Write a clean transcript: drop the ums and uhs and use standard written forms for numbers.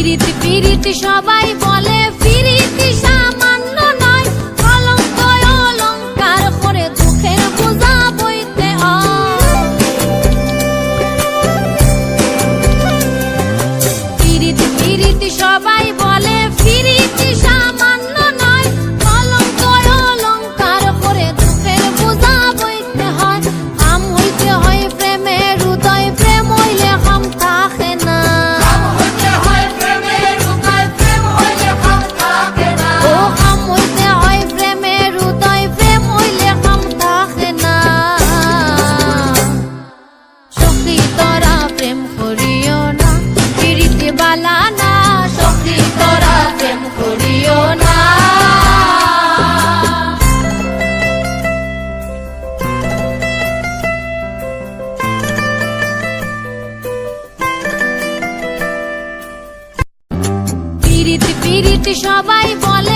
পিরিতি সবাই বলে পিরিতি সামান্য নয়, কলঙ্ক অলঙ্কার করে দুঃখের বোঝা বইতে হয়। পিরিতি সবাই বলে পিরিতি সামান্য নয়, কলঙ্ক অলঙ্কার করে দুঃখের বোঝা বইতে হয়। কাম হইতে হয় প্রেমের হৃদয়, প্রেম হইলে কাম থাকে না। পিরিতি সবাই বলে